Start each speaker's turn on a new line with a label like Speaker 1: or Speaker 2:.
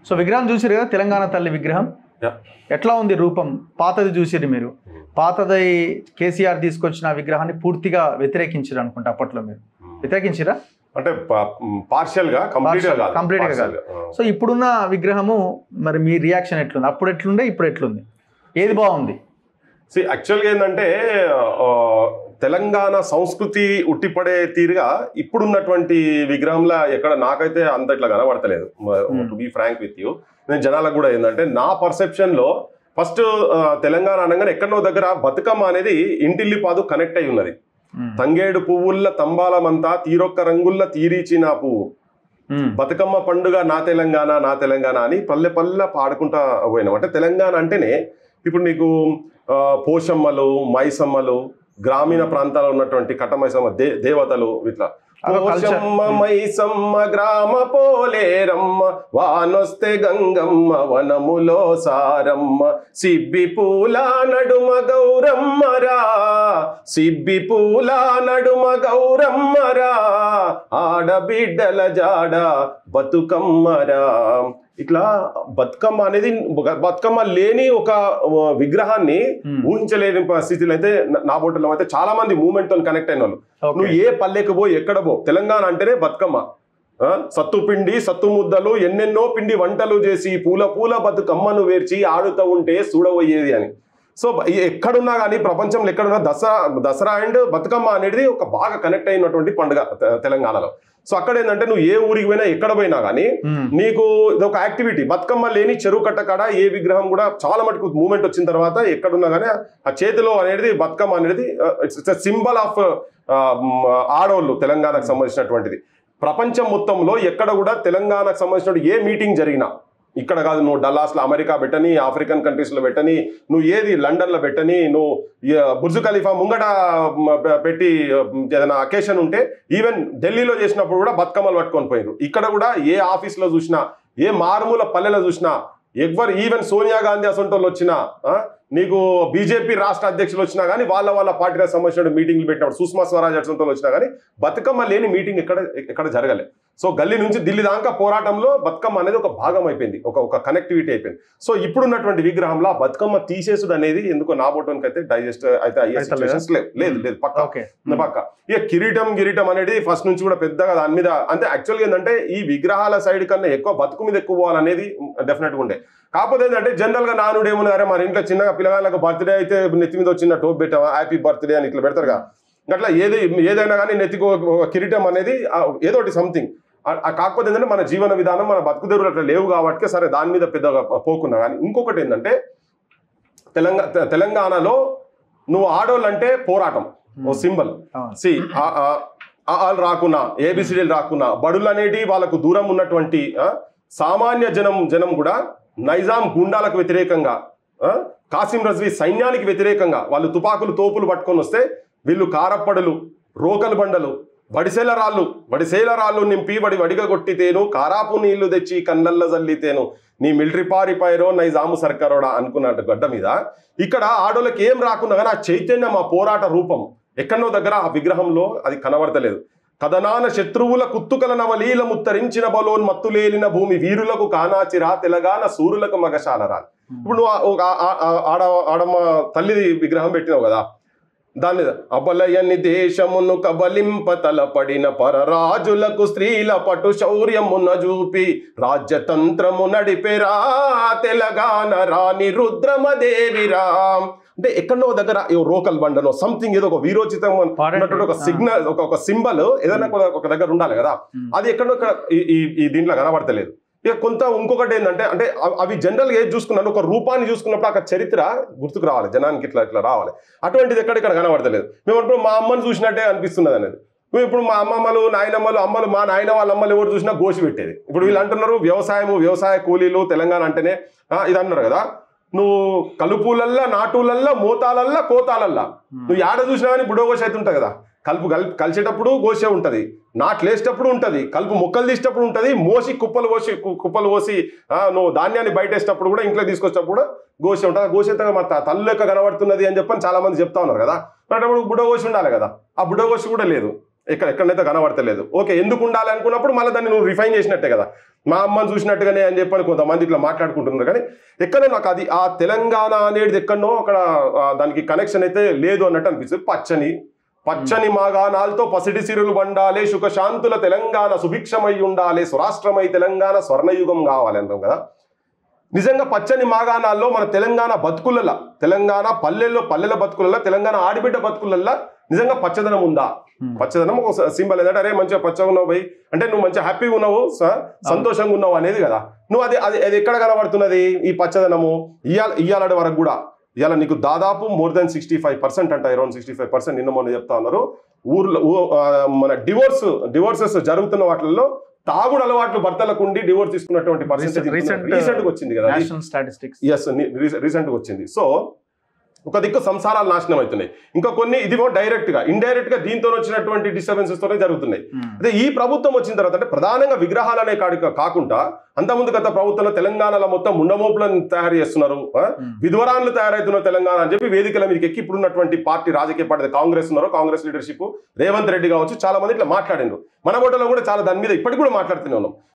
Speaker 1: So విగ్రహం చూసిరు కదా, తెలంగాణ తల్లి విగ్రహం ఎట్లా ఉంది రూపం? పాతది చూసిరు మీరు, పాతది కేసీఆర్ తీసుకొచ్చిన విగ్రహాన్ని పూర్తిగా వ్యతిరేకించారు అనుకుంటా అప్పట్లో. మీరు వ్యతిరేకించిరా?
Speaker 2: అంటే పార్షియల్ గా, కంప్లీట్ గా కాదు.
Speaker 1: సో ఇప్పుడున్న విగ్రహము మరి మీ రియాక్షన్ ఎట్లుంది? అప్పుడు ఎట్లుండే, ఇప్పుడు ఎట్లుంది? ఏది బాగుంది?
Speaker 2: యాక్చువల్గా ఏంటంటే తెలంగాణ సంస్కృతి ఉట్టిపడే తీరుగా ఇప్పుడున్నటువంటి విగ్రహంలా ఎక్కడ నాకైతే అంత ఇట్లా కనబడతలేదు. To be frank with you, నేను జనాలకు కూడా ఏంటంటే నా పర్సెప్షన్లో ఫస్ట్ తెలంగాణ అనగానే ఎక్కడో దగ్గర బతుకమ్మ అనేది ఇంటిల్లిపాదు కనెక్ట్ అయి ఉన్నది. తంగేడు పువ్వుల్ల తంబాలమంతా తీరొక్క రంగుల్ల తీరిచిన పువ్వు, బతుకమ్మ పండుగ నా తెలంగాణ నా తెలంగాణ అని పల్లె పల్లె పాడుకుంటా పోయినాం. అంటే తెలంగాణ అంటేనే ఇప్పుడు నీకు పోషమ్మలు, మైసమ్మలు, గ్రామీణ ప్రాంతాల్లో ఉన్నటువంటి కట్టమైసమ్మ దేవతలు, ఇట్లా పోషమ్మ మైసమ్మ గ్రామ పోలేరమ్మ, వానొస్తే గంగమ్మ వనములో సారమ్మ, సిబ్బి పూల నడుమ గౌరమ్మరా, సిబ్బి పూల నడుమ గౌరమ్మరా, ఆడబిడ్డల జాడ బతుకమ్మరా. ఇట్లా బతుకమ్మ అనేది, బతుకమ్మ లేని ఒక విగ్రహాన్ని ఊహించలేని స్థితిలో అయితే నా బోటలో అయితే చాలా మంది మూమెంట్ తో కనెక్ట్ అయిన వాళ్ళు. నువ్వు ఏ పల్లెకు పో, ఎక్కడ పో, తెలంగాణ అంటేనే బతుకమ్మ. సత్తు పిండి సత్తు ముద్దలు ఎన్నెన్నో పిండి వంటలు చేసి పూల పూల బతుకమ్మను వేర్చి ఆడుతూ ఉంటే చూడబోయేది అని. సో ఎక్కడున్నా కానీ ప్రపంచంలో ఎక్కడున్నా దసరా అండ్ బతుకమ్మ అనేది ఒక బాగా కనెక్ట్ అయినటువంటి పండుగ తెలంగాణలో. సో అక్కడ ఏంటంటే నువ్వు ఏ ఊరికి పోయినా ఎక్కడ పోయినా కానీ నీకు ఇది ఒక యాక్టివిటీ. బతుకమ్మ లేని చెరువు కట్ట కాడ ఏ విగ్రహం కూడా చాలా మటుకు మూమెంట్ వచ్చిన తర్వాత ఎక్కడున్నా కానీ ఆ చేతిలో అనేది బతుకమ్మ అనేది ఇట్స్ సింబల్ ఆఫ్ ఆడవాళ్ళు తెలంగాణకు సంబంధించినటువంటిది. ప్రపంచం మొత్తంలో ఎక్కడ కూడా తెలంగాణకు సంబంధించిన ఏ మీటింగ్ జరిగినా, ఇక్కడ కాదు నువ్వు డల్లాస్లో అమెరికా పెట్టని, ఆఫ్రికన్ కంట్రీస్లో పెట్టని, నువ్వు ఏది లండన్లో పెట్టని, నువ్వు బుర్జ్ ఖలీఫా ముంగట పెట్టి ఏదైనా అకేషన్ ఉంటే, ఈవెన్ ఢిల్లీలో చేసినప్పుడు కూడా బతుకమ్మలు పట్టుకొని పోయినారు. ఇక్కడ కూడా ఏ ఆఫీస్లో చూసినా, ఏ మారుమూల పల్లెలో చూసినా, ఎవరు ఈవెన్ సోనియా గాంధీ అసొంటోళ్ళు వచ్చినా, నీకు బీజేపీ రాష్ట్ర అధ్యక్షులు వచ్చినా కానీ వాళ్ళ పార్టీలకు సంబంధించిన మీటింగ్లు పెట్టినప్పుడు, సుష్మా స్వరాజ్ అసొంటోళ్ళు వచ్చినా కానీ బతుకమ్మ లేని మీటింగ్ ఎక్కడ జరగలే. సో గల్లీ నుంచి ఢిల్లీ దాకా పోరాటంలో బతుకమ్మ అనేది ఒక భాగం అయిపోయింది, ఒక కనెక్టివిటీ అయిపోయింది. సో ఇప్పుడున్నటువంటి విగ్రహంలో బతుకమ్మ తీసేసుడు అనేది ఎందుకో నా బోటోనికి అయితే డైజెస్ట్ అయితే అయ్యే సిచ్యువేషన్స్ లేదు పక్క. ఇక కిరీటం అనేది ఫస్ట్ నుంచి కూడా పెద్దగా దాని మీద అంటే యాక్చువల్గా ఏంటంటే ఈ విగ్రహాల సైడ్ కన్నా ఎక్కువ బతుకు మీద ఎక్కువ పోవాలనేది డెఫినెట్గా ఉండే. కాకపోతే ఏంటంటే జనరల్ గా నానుడు ఏమున్నా, అరే మన ఇంట్లో చిన్నగా పిల్లగాళ్ళకి బర్త్డే అయితే నెత్తి మీద వచ్చిన టోప్ పెట్టావా, హ్యాపీ బర్త్డే అని ఇట్లా పెడతారు కదా. అట్లా ఏదైనా కానీ నెత్తికి కిరీటం అనేది ఏదో ఒకటి సంథింగ్. కాకపోతే ఏంటంటే మన జీవన విధానం, మన బతుకుదెరువులు అట్లా లేవు కాబట్టి సరే దాని మీద పెద్దగా పోకున్నా. కానీ ఇంకొకటి ఏంటంటే తెలంగాణలో నువ్వు ఆడోళ్ళు అంటే పోరాటం ఓ సింబల్. వాళ్ళు రాకున్నా, ఏబిసిడీలు రాకున్నా, బడులు అనేటి వాళ్ళకు దూరం ఉన్నటువంటి సామాన్య జనం కూడా నైజాం గుండాలకు వ్యతిరేకంగా, కాసిం రజ్వీ సైన్యానికి వ్యతిరేకంగా వాళ్ళు తుపాకులు తోపులు పట్టుకొని వస్తే వీళ్ళు కారప్పడులు, రోకలు బండలు, వడిసేల రాళ్ళు నింపి వడిగా కొట్టితేను, కారాపు నీళ్లు తెచ్చి కన్నల్ల జల్లితేను, నీ మిలిటరీ పారిపోయారో నైజాము సర్కారోడా అనుకున్నట్టు గడ్డ మీద ఇక్కడ ఆడోళ్ళకి ఏం రాకున్నా కానీ ఆ చైతన్యం, ఆ పోరాట రూపం ఎక్కడో దగ్గర ఆ విగ్రహంలో అది కనబడతలేదు. కథనాన శత్రువుల కుత్తుకల నవలీల ముత్తరించిన బలోన్ మత్తులేలిన భూమి వీరులకు కానాచిరా తెలంగాణ సూరులకు మగశాలరా. ఇప్పుడు నువ్వు ఆడమ్మ తల్లి విగ్రహం పెట్టినావు కదా, దాని అబలయని దేశమును కబలింప తలపడిన పరరాజులకు స్త్రీల పటు శౌర్యమున చూపి రాజ్యతంత్రము నడిపెరా తెలంగాణ రాణి రుద్రమదేవిరా. అంటే ఎక్కడో దగ్గర రోకల్ బండనో సంథింగ్ ఏదో ఒక వీరోచితం ఉన్నటువంటి ఒక సిగ్నల్, ఒక సింబల్ ఏదైనా ఒక దగ్గర ఉండాలి కదా. అది ఎక్కడో ఈ దీంట్లో కనబడతలేదు. ఇక ఇంకొకటి ఏంటంటే అంటే అవి జనరల్గా ఏది చూసుకున్నాను, ఒక రూపాన్ని చూసుకున్నప్పుడు అక్కడ చరిత్ర గుర్తుకు రావాలి, జనానికి ఇట్లా రావాలి. అటువంటిది ఎక్కడిక్కడ కనబడతలేదు. మేము ఇప్పుడు మా అమ్మని చూసినట్టే అనిపిస్తున్నది అనేది. మేము ఇప్పుడు మా అమ్మమ్మలు, నాయనమ్మలు, అమ్మలు, మా నాయన వాళ్ళ అమ్మలు ఎవరు చూసినా గోసి పెట్టేది. ఇప్పుడు వీళ్ళు అంటున్నారు వ్యవసాయ కూలీలు తెలంగాణ అంటేనే ఇది అంటున్నారు కదా. నువ్వు కలుపులల్లా, నాటులల్లా, మోతాలల్లా, కోతాలల్లా నువ్వు ఏడ చూసినా కానీ బుడోగోష అయితే ఉంటుంది కదా. కలిసేటప్పుడు గోసే ఉంటుంది, నాట్లేసేటప్పుడు ఉంటుంది, కలుపు మొక్కలు తీసేటప్పుడు ఉంటుంది, కుప్పలు పోసి నువ్వు ధాన్యాన్ని బయటేసేటప్పుడు కూడా, ఇంట్లో తీసుకొచ్చేటప్పుడు కూడా గోసే ఉంటుంది. గోసే మా తల్లు లెక్క కనబడుతున్నది అని చెప్పని చాలా మంది చెప్తా ఉన్నారు కదా. అప్పుడు బుడోగోషి ఉండాలి కదా, ఆ బుడోగోషి కూడా లేదు. ఎక్కడైతే కనబడతలేదు. ఓకే, ఎందుకు ఉండాలి అనుకున్నప్పుడు మళ్ళీ దాన్ని నువ్వు రిఫైన్ చేసినట్టే కదా, మా అమ్మని చూసినట్టుగానే అని చెప్పని కొంతమంది ఇట్లా మాట్లాడుకుంటున్నారు. కానీ ఎక్కడో నాకు అది ఆ తెలంగాణ అనేది ఎక్కడనో అక్కడ దానికి కనెక్షన్ అయితే లేదు అన్నట్టు అనిపిస్తుంది. పచ్చని మాగానాలతో పసిడి సిరులు వండాలే, సుఖశాంతుల తెలంగాణ సుభిక్షమై ఉండాలి, స్వరాష్ట్రమై తెలంగాణ స్వర్ణయుగం కావాలి అంటాం కదా. నిజంగా పచ్చని మాగాణాల్లో మన తెలంగాణ బతుకులల్లా, తెలంగాణ పల్లెల బతుకులల్లా, తెలంగాణ ఆడిబిడ్డ బతుకులల్లా నిజంగా పచ్చదనం ఉందా? పచ్చదనం ఒక సింబల్ ఏంటంటే అరే మంచిగా పచ్చగా ఉన్నావు భయ్ అంటే నువ్వు మంచిగా హ్యాపీగా ఉన్నావు, సంతోషంగా ఉన్నావు అనేది కదా. నువ్వు అది ఎక్కడ కనబడుతున్నది ఈ పచ్చదనము? ఇయ్యాలటి వరకు కూడా ఇవాళ నీకు దాదాపు మోర్ దెన్ 65% అంట, అరౌండ్ 65% నిన్న మొన్న చెప్తా ఉన్నారు. ఊర్లో మన డివోర్సెస్ జరుగుతున్న వాటిల్లో తాగుడు అలవాట్లు భర్తలకు ఉండి డివోర్స్ తీసుకున్నటువంటి పర్సెంటేజ్ రీసెంట్ గా వచ్చింది కదా, రీసెంట్ గా వచ్చింది. సో ఒక దిక్కు సంసారాలు నాశనం అవుతున్నాయి, ఇంకా కొన్ని ఇదిగో డైరెక్ట్ గా ఇండైరెక్ట్ గా దీంతో వచ్చినటువంటి డిస్టర్బెన్సెస్ తోనే జరుగుతున్నాయి. అదే ఈ ప్రభుత్వం వచ్చిన తర్వాత అంటే ప్రధానంగా విగ్రహాలు అనే కాకుండా అంతకుముందు గత ప్రభుత్వంలో తెలంగాణలో మొత్తం ముండమోపులను తయారు చేస్తున్నారు, విధ్వరాన్లు తయారవుతున్నారు తెలంగాణ అని చెప్పి వేదికల మీదకి ఎక్కి ఇప్పుడున్నటువంటి పార్టీ రాజకీయ పార్టీ కాంగ్రెస్ ఉన్నారు, కాంగ్రెస్ లీడర్షిప్ రేవంత్ రెడ్డి కావచ్చు చాలా మంది ఇట్లా మాట్లాడినారు. మన బోటలో కూడా చాలా దాని మీద ఇప్పటికి కూడా మాట్లాడుతూనే ఉన్నాం.